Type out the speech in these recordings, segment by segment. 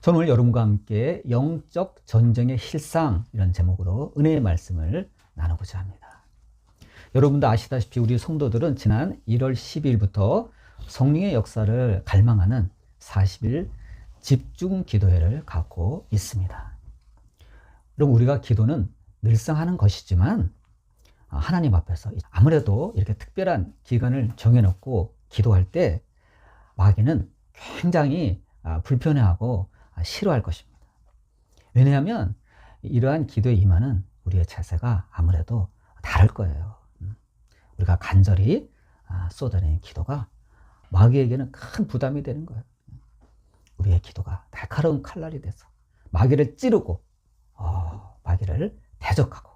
저는 오늘 여러분과 함께 영적 전쟁의 실상 이런 제목으로 은혜의 말씀을 나누고자 합니다. 여러분도 아시다시피 우리 성도들은 지난 1월 12일부터 성령의 역사를 갈망하는 40일 집중 기도회를 갖고 있습니다. 여러분, 우리가 기도는 늘상 하는 것이지만 하나님 앞에서 아무래도 이렇게 특별한 기간을 정해놓고 기도할 때 마귀는 굉장히 불편해하고 싫어할 것입니다. 왜냐하면 이러한 기도에 임하는 우리의 자세가 아무래도 다를 거예요. 우리가 간절히 쏟아내는 기도가 마귀에게는 큰 부담이 되는 거예요. 우리의 기도가 날카로운 칼날이 돼서 마귀를 찌르고 마귀를 대적하고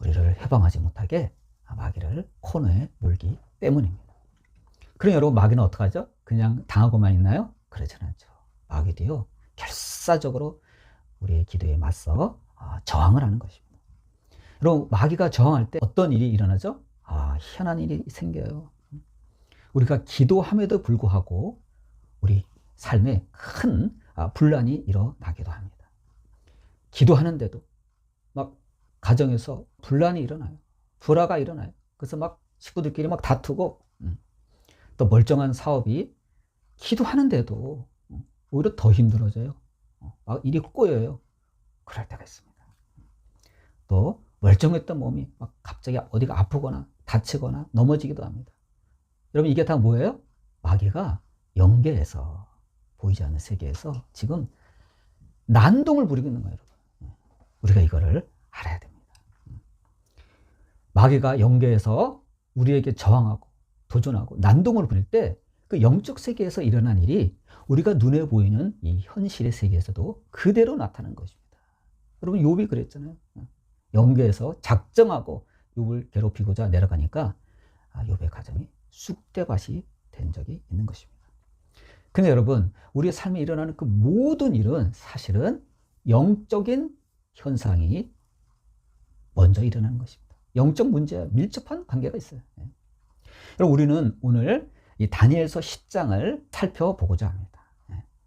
우리를 해방하지 못하게 마귀를 코너에 몰기 때문입니다. 그럼 여러분, 마귀는 어떻게 하죠? 그냥 당하고만 있나요? 그렇지는 않죠. 마귀도요, 결사적으로 우리의 기도에 맞서 저항을 하는 것입니다. 여러분, 마귀가 저항할 때 어떤 일이 일어나죠? 희한한 일이 생겨요. 우리가 기도함에도 불구하고 우리 삶에 큰 분란이 일어나기도 합니다. 기도하는데도 막 가정에서 분란이 일어나요. 불화가 일어나요. 그래서 막 식구들끼리 막 다투고, 또 멀쩡한 사업이 기도하는데도 오히려 더 힘들어져요. 막 일이 꼬여요. 그럴 때가 있습니다. 또 멀쩡했던 몸이 막 갑자기 어디가 아프거나 다치거나 넘어지기도 합니다. 여러분, 이게 다 뭐예요? 마귀가 영계에서, 보이지 않는 세계에서 지금 난동을 부리고 있는 거예요, 여러분. 우리가 이거를 알아야 됩니다. 마귀가 영계에서 우리에게 저항하고 도전하고 난동을 부릴 때 그 영적 세계에서 일어난 일이 우리가 눈에 보이는 이 현실의 세계에서도 그대로 나타나는 것입니다. 여러분, 욥이 그랬잖아요. 영계에서 작정하고 욥을 괴롭히고자 내려가니까 욥의 가정이 쑥대밭이 된 적이 있는 것입니다. 근데 여러분, 우리의 삶에 일어나는 그 모든 일은 사실은 영적인 현상이 먼저 일어나는 것입니다. 영적 문제와 밀접한 관계가 있어요. 여러분, 우리는 오늘 이 다니엘서 10장을 살펴보고자 합니다.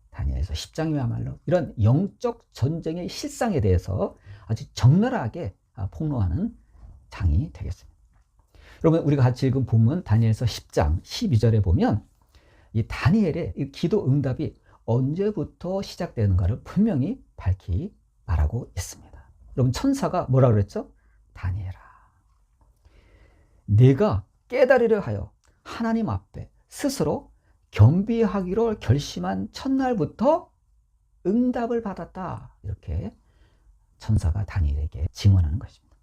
다니엘서 10장이야말로 이런 영적 전쟁의 실상에 대해서 아주 적나라하게 폭로하는 장이 되겠습니다. 여러분, 우리가 같이 읽은 본문 다니엘서 10장 12절에 보면 이 다니엘의 이 기도 응답이 언제부터 시작되는가를 분명히 밝히 말하고 있습니다. 여러분, 천사가 뭐라 그랬죠? 다니엘아, 네가 깨달으려 하여 하나님 앞에 스스로 겸비하기로 결심한 첫날부터 응답을 받았다. 이렇게 천사가 다니엘에게 증언하는 것입니다.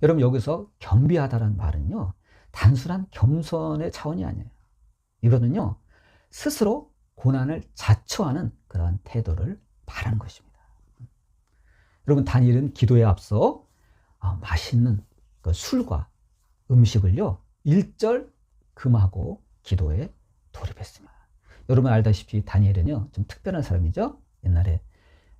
여러분, 여기서 겸비하다라는 말은요, 단순한 겸손의 차원이 아니에요. 이거는요, 스스로 고난을 자초하는 그러한 태도를 말하는 것입니다. 여러분, 다니엘은 기도에 앞서 맛있는 그 술과 음식을요, 일절 금하고 기도에 돌입했습니다. 여러분 알다시피 다니엘은요, 좀 특별한 사람이죠. 옛날에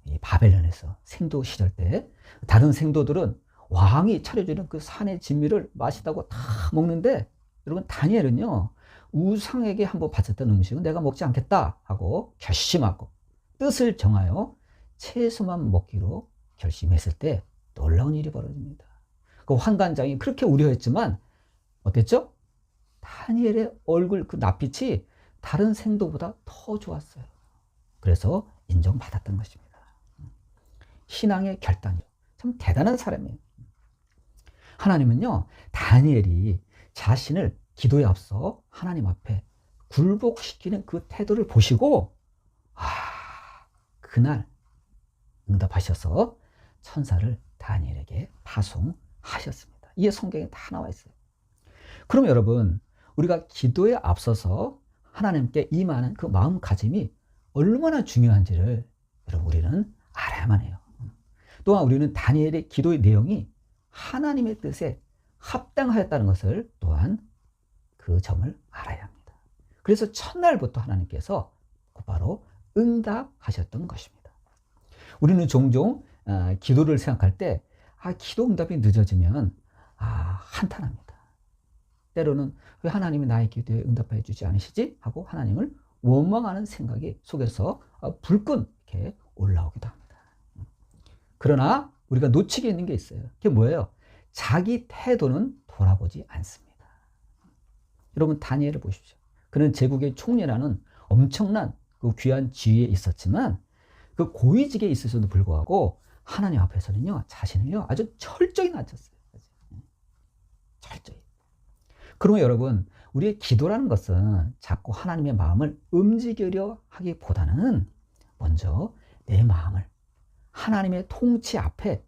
이 바벨론에서 생도 시절 때 다른 생도들은 왕이 차려주는 그 산의 진미를 마시다고 다 먹는데, 여러분, 다니엘은요, 우상에게 한번 바쳤던 음식은 내가 먹지 않겠다 하고 결심하고 뜻을 정하여 채소만 먹기로 결심했을 때 놀라운 일이 벌어집니다. 그 환관장이 그렇게 우려했지만 어땠죠? 다니엘의 얼굴 그 낯빛이 다른 생도보다 더 좋았어요. 그래서 인정받았던 것입니다. 신앙의 결단이요, 참 대단한 사람이에요. 하나님은요, 다니엘이 자신을 기도에 앞서 하나님 앞에 굴복시키는 그 태도를 보시고 그날 응답하셔서 천사를 다니엘에게 파송하셨습니다. 이게 성경에 다 나와 있어요. 그럼 여러분, 우리가 기도에 앞서서 하나님께 임하는 그 마음가짐이 얼마나 중요한지를 여러분, 우리는 알아야만 해요. 또한 우리는 다니엘의 기도의 내용이 하나님의 뜻에 합당하였다는 것을 또한 그 점을 알아야 합니다. 그래서 첫날부터 하나님께서 곧바로 응답하셨던 것입니다. 우리는 종종 기도를 생각할 때 기도 응답이 늦어지면 한탄합니다. 때로는 왜 하나님이 나의 기도에 응답해 주지 않으시지? 하고 하나님을 원망하는 생각이 속에서 불끈 이렇게 올라오기도 합니다. 그러나 우리가 놓치게 있는 게 있어요. 그게 뭐예요? 자기 태도는 돌아보지 않습니다. 여러분 다니엘을 보십시오. 그는 제국의 총리라는 엄청난 그 귀한 지위에 있었지만 그 고위직에 있으셔도 불구하고 하나님 앞에서는요 자신을요 아주 철저히 낮췄어요. 철저히. 그러면 여러분 우리의 기도라는 것은 자꾸 하나님의 마음을 움직이려 하기보다는 먼저 내 마음을 하나님의 통치 앞에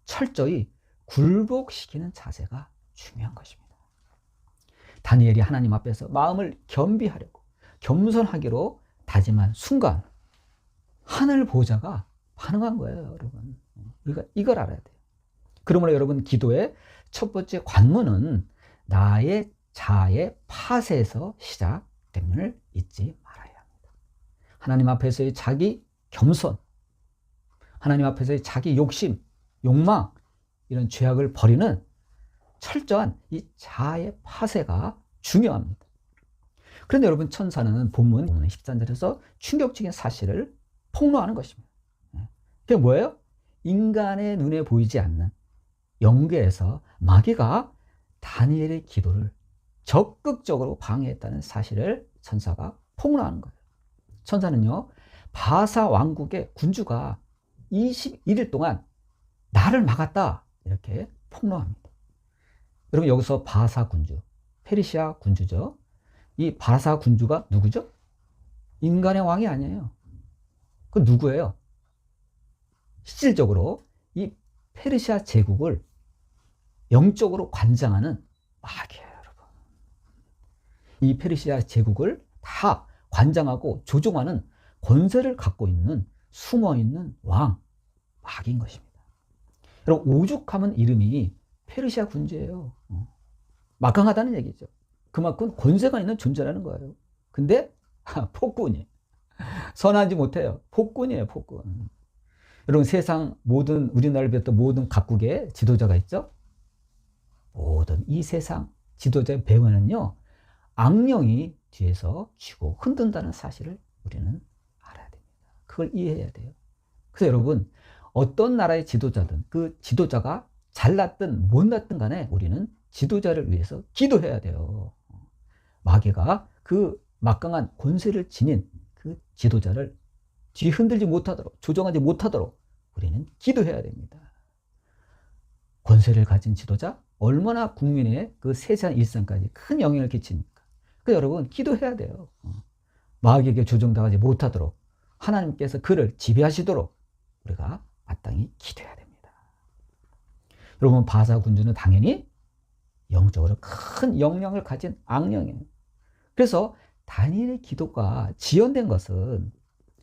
철저히 굴복시키는 자세가 중요한 것입니다. 다니엘이 하나님 앞에서 마음을 겸비하려고 겸손하기로 다짐한 순간 하늘 보좌가 반응한 거예요, 여러분. 우리가 이걸 알아야 돼요. 그러므로 여러분 기도의 첫 번째 관문은 나의 자아의 파쇄에서 시작됨을 잊지 말아야 합니다. 하나님 앞에서의 자기 겸손, 하나님 앞에서의 자기 욕심, 욕망, 이런 죄악을 버리는 철저한 이 자아의 파쇄가 중요합니다. 그런데 여러분 천사는 본문 13절에서 충격적인 사실을 폭로하는 것입니다. 그게 뭐예요? 인간의 눈에 보이지 않는 영계에서 마귀가 다니엘의 기도를 적극적으로 방해했다는 사실을 천사가 폭로하는 거예요. 천사는요, 바사 왕국의 군주가 21일 동안 나를 막았다 이렇게 폭로합니다. 여러분 여기서 바사 군주, 페르시아 군주죠. 이 바사 군주가 누구죠? 인간의 왕이 아니에요. 그 누구예요? 실질적으로 이 페르시아 제국을 영적으로 관장하는 마귀예요, 여러분. 이 페르시아 제국을 다 관장하고 조종하는 권세를 갖고 있는 숨어있는 왕, 마귀인 것입니다. 여러분 오죽하면 이름이 페르시아 군주예요. 막강하다는 얘기죠. 그만큼 권세가 있는 존재라는 거예요. 근데 폭군이 선하지 못해요. 폭군이에요, 폭군. 여러분 세상 모든 우리나라를 비롯한 모든 각국의 지도자가 있죠. 모든 이 세상 지도자의 배후에는요 악령이 뒤에서 쥐고 흔든다는 사실을 우리는 알아야 됩니다. 그걸 이해해야 돼요. 그래서 여러분 어떤 나라의 지도자든 그 지도자가 잘났든 못났든 간에 우리는 지도자를 위해서 기도해야 돼요. 마귀가 그 막강한 권세를 지닌 그 지도자를 뒤흔들지 못하도록 조정하지 못하도록 우리는 기도해야 됩니다. 권세를 가진 지도자 얼마나 국민의 그 세세한 일상까지 큰 영향을 끼칩니까? 그래서 여러분 기도해야 돼요. 마귀에게 조정당하지 못하도록 하나님께서 그를 지배하시도록 우리가 마땅히 기도해야 됩니다. 여러분 바사 군주는 당연히 영적으로 큰 영향을 가진 악령이에요. 그래서 다니엘의 기도가 지연된 것은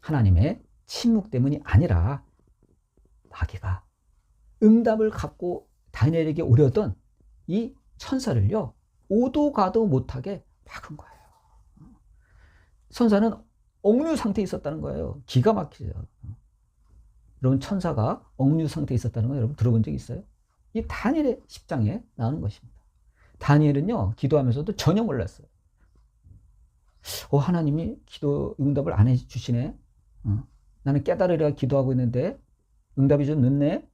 하나님의 침묵 때문이 아니라 마귀가 응답을 갖고 다니엘에게 오려던 이 천사를요 오도 가도 못하게 막은 거예요. 천사는 억류 상태에 있었다는 거예요. 기가 막히죠. 여러분 천사가 억류 상태에 있었다는 거 여러분 들어본 적 있어요? 이 다니엘의 10장에 나오는 것입니다. 다니엘은요 기도하면서도 전혀 몰랐어요. 하나님이 기도 응답을 안 해주시네. 나는 깨달으려 기도하고 있는데 응답이 좀 늦네.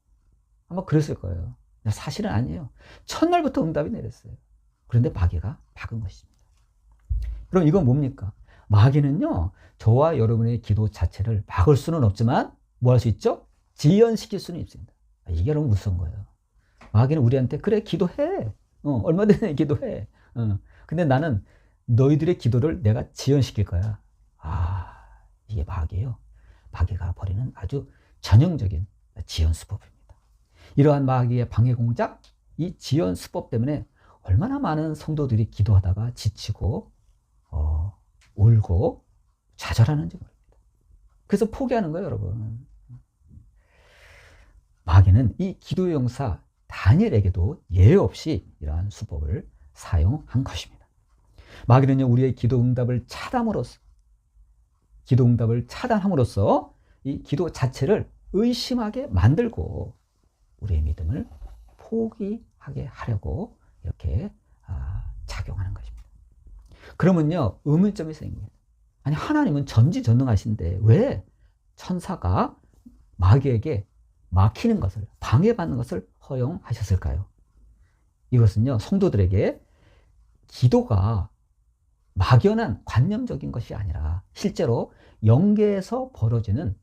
아마 그랬을 거예요. 사실은 아니에요. 첫날부터 응답이 내렸어요. 그런데 마귀가 막은 것입니다. 그럼 이건 뭡니까? 마귀는요 저와 여러분의 기도 자체를 막을 수는 없지만 뭐 할 수 있죠? 지연시킬 수는 있습니다. 이게 너무 무서운 거예요. 마귀는 우리한테 그래 기도해. 얼마든지 기도해. 근데 나는 너희들의 기도를 내가 지연시킬 거야. 이게 마귀예요. 마귀가 벌이는 아주 전형적인 지연 수법입니다. 이러한 마귀의 방해 공작, 이 지연 수법 때문에 얼마나 많은 성도들이 기도하다가 지치고 울고 좌절하는지 모릅니다. 그래서 포기하는 거예요, 여러분. 마귀는 이 기도 용사 다니엘에게도 예외 없이 이러한 수법을 사용한 것입니다. 마귀는요 우리의 기도 응답을 차단함으로써 이 기도 자체를 의심하게 만들고 우리의 믿음을 포기하게 하려고 이렇게 작용하는 것입니다. 그러면요 의문점이 생깁니다. 아니, 하나님은 전지전능하신데 왜 천사가 마귀에게 막히는 것을, 방해받는 것을 허용하셨을까요? 이것은요, 성도들에게 기도가 막연한 관념적인 것이 아니라 실제로 영계에서 벌어지는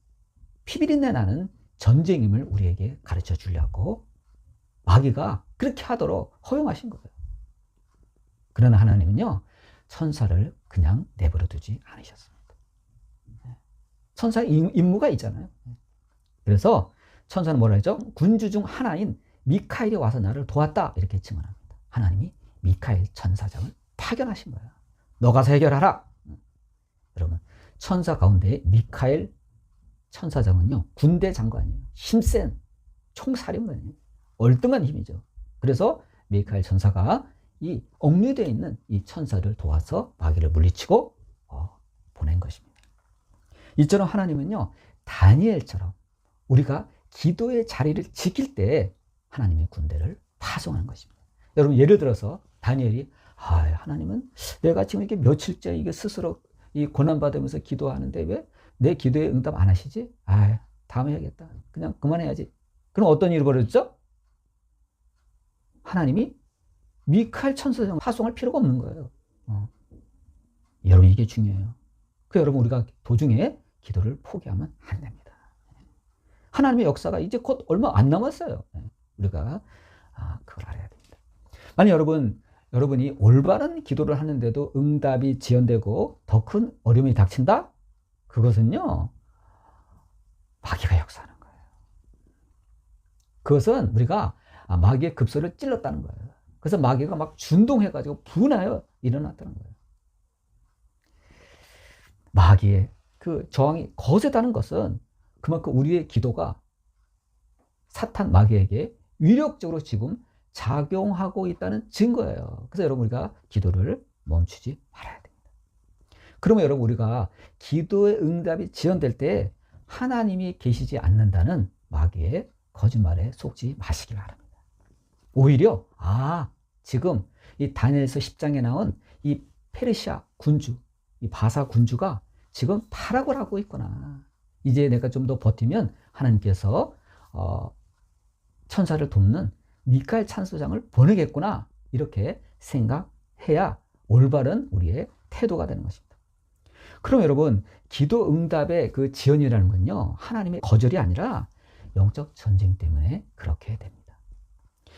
피비린내 나는 전쟁임을 우리에게 가르쳐 주려고 마귀가 그렇게 하도록 허용하신 거예요. 그러나 하나님은요, 천사를 그냥 내버려 두지 않으셨습니다. 천사의 임무가 있잖아요. 그래서 천사는 뭐라 하죠? 군주 중 하나인 미카엘이 와서 나를 도왔다, 이렇게 증언합니다. 하나님이 미카엘 천사장을 파견하신 거야. 너 가서 해결하라. 여러분, 천사 가운데 미카엘 천사장은요, 군대 장관이에요. 힘센 총사령관이에요. 얼등한 힘이죠. 그래서 미카엘 천사가 이 억류되어 있는 이 천사를 도와서 마귀를 물리치고 보낸 것입니다. 이처럼 하나님은요, 다니엘처럼 우리가 기도의 자리를 지킬 때 하나님의 군대를 파송하는 것입니다. 여러분, 예를 들어서 다니엘이 하나님은 내가 지금 이렇게 며칠째 이게 스스로 이 고난받으면서 기도하는데 왜 내 기도에 응답 안 하시지? 다음에 해야겠다. 그냥 그만해야지. 그럼 어떤 일이 벌어졌죠? 하나님이 미카엘 천사장 파송할 필요가 없는 거예요. 여러분, 이게 중요해요. 여러분, 우리가 도중에 기도를 포기하면 안 됩니다. 하나님의 역사가 이제 곧 얼마 안 남았어요. 우리가 그걸 알아야 됩니다. 만약 여러분이 올바른 기도를 하는데도 응답이 지연되고 더 큰 어려움이 닥친다? 그것은요, 마귀가 역사하는 거예요. 그것은 우리가 마귀의 급소를 찔렀다는 거예요. 그래서 마귀가 막 준동해가지고 분하여 일어났다는 거예요. 마귀의 그 저항이 거세다는 것은 그만큼 우리의 기도가 사탄 마귀에게 위력적으로 지금 작용하고 있다는 증거예요. 그래서 여러분, 우리가 기도를 멈추지 말아야 됩니다. 그러면 여러분, 우리가 기도의 응답이 지연될 때 하나님이 계시지 않는다는 마귀의 거짓말에 속지 마시기 바랍니다. 오히려 지금 이 다니엘서 10장에 나온 이 페르시아 군주, 이 바사 군주가 지금 타락을 하고 있구나. 이제 내가 좀 더 버티면 하나님께서 천사를 돕는 미카엘 천사장을 보내겠구나, 이렇게 생각해야 올바른 우리의 태도가 되는 것입니다. 그럼 여러분, 기도 응답의 그 지연이라는 건요, 하나님의 거절이 아니라 영적 전쟁 때문에 그렇게 됩니다.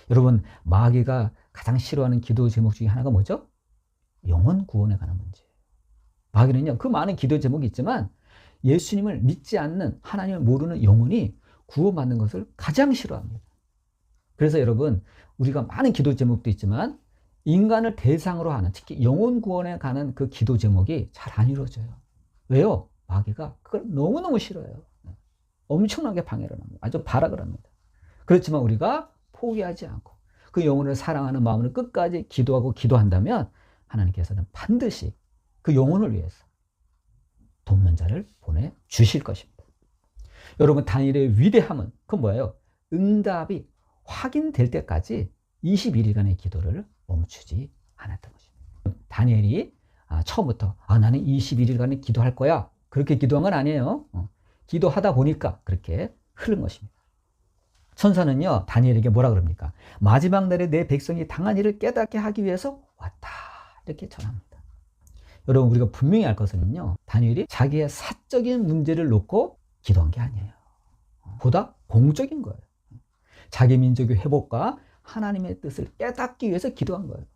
여러분, 마귀가 가장 싫어하는 기도 제목 중에 하나가 뭐죠? 영혼 구원에 관한 문제예요. 마귀는요, 그 많은 기도 제목이 있지만 예수님을 믿지 않는, 하나님을 모르는 영혼이 구원받는 것을 가장 싫어합니다. 그래서 여러분, 우리가 많은 기도 제목도 있지만 인간을 대상으로 하는, 특히 영혼 구원에 관한 그 기도 제목이 잘 안 이루어져요. 왜요? 마귀가 그걸 너무너무 싫어해요. 엄청나게 방해를 합니다. 아주 발악을 합니다. 그렇지만 우리가 포기하지 않고 그 영혼을 사랑하는 마음으로 끝까지 기도한다면 하나님께서는 반드시 그 영혼을 위해서 돕는 자를 보내주실 것입니다. 여러분, 다니엘의 위대함은 그건 뭐예요? 응답이 확인될 때까지 21일간의 기도를 멈추지 않았던 것입니다. 다니엘이 처음부터 나는 21일간의 기도할 거야, 그렇게 기도한 건 아니에요. 기도하다 보니까 그렇게 흐른 것입니다. 천사는요, 다니엘에게 뭐라 그럽니까? 마지막 날에 내 백성이 당한 일을 깨닫게 하기 위해서 왔다, 이렇게 전합니다. 여러분, 우리가 분명히 알 것은요, 다니엘이 자기의 사적인 문제를 놓고 기도한 게 아니에요. 보다 공적인 거예요. 자기 민족의 회복과 하나님의 뜻을 깨닫기 위해서 기도한 거예요.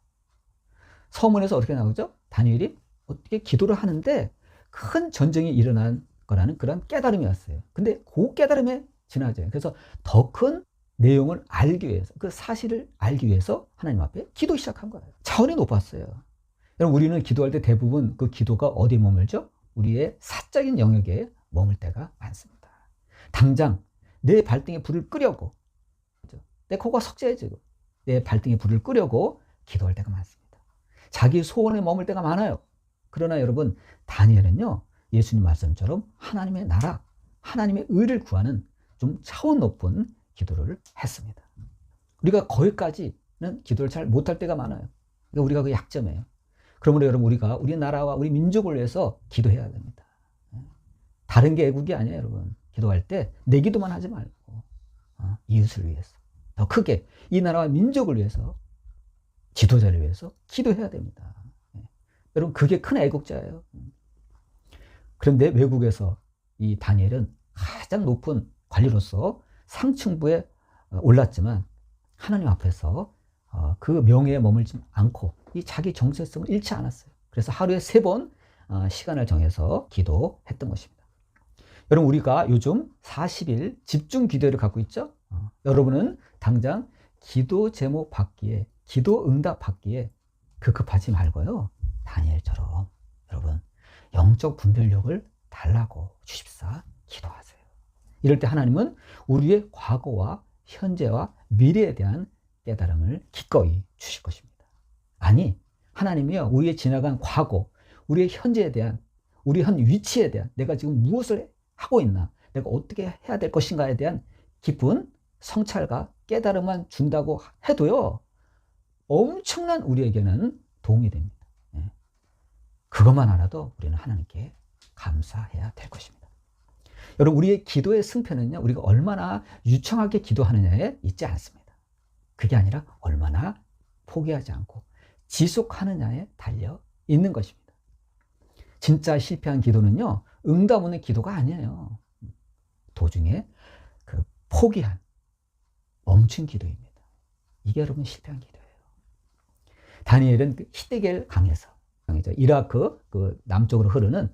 서문에서 어떻게 나오죠? 다니엘이 어떻게 기도를 하는데 큰 전쟁이 일어난 거라는 그런 깨달음이 왔어요. 근데 그 깨달음에 지나죠. 그래서 더 큰 내용을 알기 위해서, 그 사실을 알기 위해서 하나님 앞에 기도 시작한 거예요. 차원이 높았어요. 여러분, 우리는 기도할 때 대부분 그 기도가 어디에 머물죠? 우리의 사적인 영역에 머물 때가 많습니다. 당장 내 발등에 불을 끄려고, 내 코가 석자해지고 내 발등에 불을 끄려고 기도할 때가 많습니다. 자기 소원에 머물 때가 많아요. 그러나 여러분, 다니엘은요, 예수님 말씀처럼 하나님의 나라, 하나님의 의를 구하는 좀 차원 높은 기도를 했습니다. 우리가 거기까지는 기도를 잘 못할 때가 많아요. 그러니까 우리가 그 약점이에요. 그러므로 여러분 우리가 우리 나라와 우리 민족을 위해서 기도해야 됩니다. 다른 게 애국이 아니에요, 여러분. 기도할 때 내 기도만 하지 말고 이웃을 위해서 더 크게 이 나라와 민족을 위해서 지도자를 위해서 기도해야 됩니다. 여러분 그게 큰 애국자예요. 그런데 외국에서 이 다니엘은 가장 높은 관리로서 상층부에 올랐지만 하나님 앞에서 그 명예에 머물지 않고 이 자기 정체성을 잃지 않았어요. 그래서 하루에 3번 시간을 정해서 기도했던 것입니다. 여러분 우리가 요즘 40일 집중 기도회를 갖고 있죠. 여러분은 당장 기도 제목 받기에 기도 응답 받기에 급급하지 말고요. 다니엘처럼 여러분 영적 분별력을 달라고 주십사 기도하세요. 이럴 때 하나님은 우리의 과거와 현재와 미래에 대한 깨달음을 기꺼이 주실 것입니다. 아니 하나님이요 우리의 지나간 과거, 우리의 현재에 대한 우리 현 위치에 대한 내가 지금 무엇을 하고 있나, 내가 어떻게 해야 될 것인가에 대한 깊은 성찰과 깨달음만 준다고 해도요 엄청난 우리에게는 도움이 됩니다. 그것만 알아도 우리는 하나님께 감사해야 될 것입니다. 여러분 우리의 기도의 승패는요 우리가 얼마나 유창하게 기도하느냐에 있지 않습니다. 그게 아니라 얼마나 포기하지 않고 지속하느냐에 달려 있는 것입니다. 진짜 실패한 기도는요 응답 없는 기도가 아니에요. 도중에 그 포기한 멈춘 기도입니다. 이게 여러분 실패한 기도예요. 다니엘은 그 히데겔 강에서 이라크 그 남쪽으로 흐르는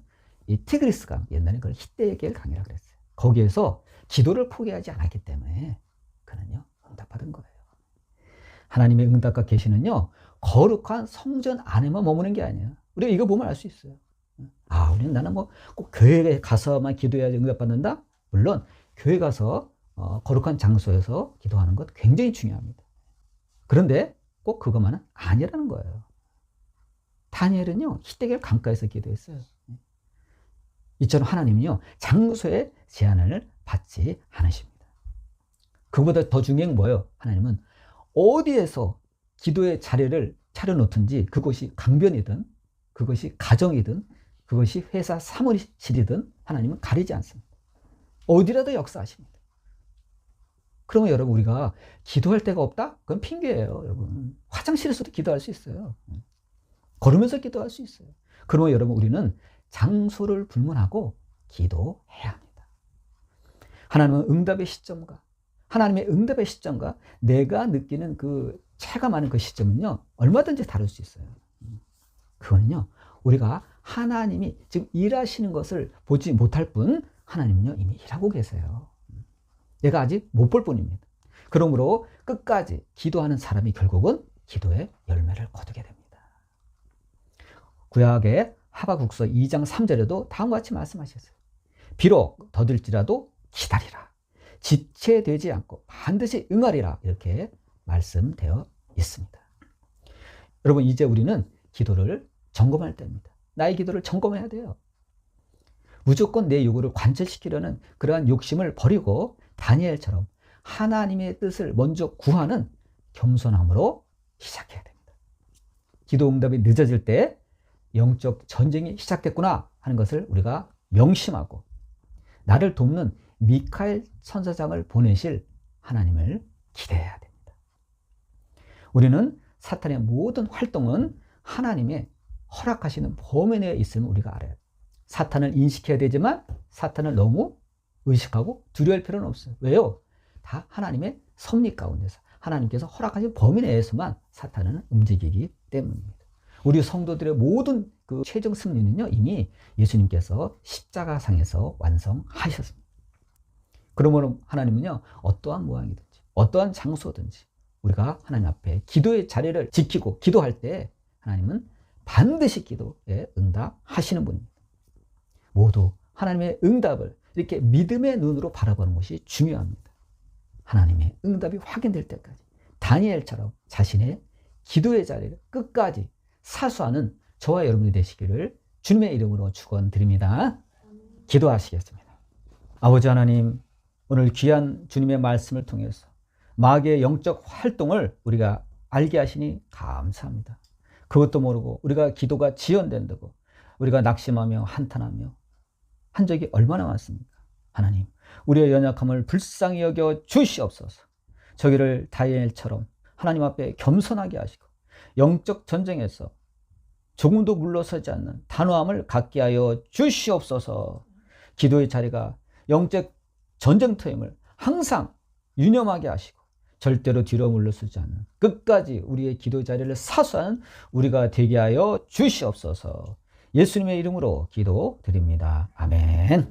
이 티그리스 강, 옛날에 그걸 히데겔 강이라고 그랬어요. 거기에서 기도를 포기하지 않았기 때문에 그는요 응답받은 거예요. 하나님의 응답과 계시는요 거룩한 성전 안에만 머무는 게 아니에요. 우리가 이거 보면 알 수 있어요. 우리는 나는 뭐 꼭 교회에 가서만 기도해야지 응답받는다? 물론 교회 가서 거룩한 장소에서 기도하는 것 굉장히 중요합니다. 그런데 꼭 그것만은 아니라는 거예요. 다니엘은요 히데겔 강가에서 기도했어요. 이처럼 하나님은요 장소의 제한을 받지 않으십니다. 그보다 더 중요한 게 뭐예요? 하나님은 어디에서 기도의 자리를 차려놓든지 그것이 강변이든 그것이 가정이든 그것이 회사 사무실이든 하나님은 가리지 않습니다. 어디라도 역사하십니다. 그러면 여러분 우리가 기도할 데가 없다? 그건 핑계예요. 여러분 화장실에서도 기도할 수 있어요. 걸으면서 기도할 수 있어요. 그러면 여러분 우리는 장소를 불문하고 기도해야 합니다. 하나님은 하나님의 응답의 시점과 내가 느끼는 그 차이가 많은 그 시점은요 얼마든지 다를 수 있어요. 그거는요 우리가 하나님이 지금 일하시는 것을 보지 못할 뿐 하나님은요 이미 일하고 계세요. 내가 아직 못 볼 뿐입니다. 그러므로 끝까지 기도하는 사람이 결국은 기도의 열매를 거두게 됩니다. 구약의 하박국서 2장 3절에도 다음과 같이 말씀하셨어요. 비록 더딜지라도 기다리라. 지체되지 않고 반드시 응하리라. 이렇게 말씀되어 있습니다. 여러분 이제 우리는 기도를 점검할 때입니다. 나의 기도를 점검해야 돼요. 무조건 내 요구를 관철시키려는 그러한 욕심을 버리고 다니엘처럼 하나님의 뜻을 먼저 구하는 겸손함으로 시작해야 됩니다. 기도 응답이 늦어질 때 영적 전쟁이 시작됐구나 하는 것을 우리가 명심하고 나를 돕는 미카엘 천사장을 보내실 하나님을 기대해야 됩니다. 우리는 사탄의 모든 활동은 하나님의 허락하시는 범위 내에 있음을 우리가 알아요. 사탄을 인식해야 되지만 사탄을 너무 의식하고 두려워할 필요는 없어요. 왜요? 다 하나님의 섭리 가운데서 하나님께서 허락하신 범위 내에서만 사탄은 움직이기 때문입니다. 우리 성도들의 모든 그 최종 승리는요 이미 예수님께서 십자가상에서 완성하셨습니다. 그러므로 하나님은요 어떠한 모양이든지 어떠한 장소든지 우리가 하나님 앞에 기도의 자리를 지키고 기도할 때 하나님은 반드시 기도에 응답하시는 분입니다. 모두 하나님의 응답을 이렇게 믿음의 눈으로 바라보는 것이 중요합니다. 하나님의 응답이 확인될 때까지 다니엘처럼 자신의 기도의 자리를 끝까지 사수하는 저와 여러분이 되시기를 주님의 이름으로 축원드립니다. 기도하시겠습니다. 아버지 하나님, 오늘 귀한 주님의 말씀을 통해서 마귀의 영적 활동을 우리가 알게 하시니 감사합니다. 그것도 모르고 우리가 기도가 지연된다고 우리가 낙심하며 한탄하며 한 적이 얼마나 많습니까? 하나님, 우리의 연약함을 불쌍히 여겨 주시옵소서. 저기를 다니엘처럼 하나님 앞에 겸손하게 하시고 영적 전쟁에서 조금도 물러서지 않는 단호함을 갖게 하여 주시옵소서. 기도의 자리가 영적 전쟁터임을 항상 유념하게 하시고 절대로 뒤로 물러서지 않는 끝까지 우리의 기도 자리를 사수하는 우리가 되게 하여 주시옵소서. 예수님의 이름으로 기도드립니다. 아멘.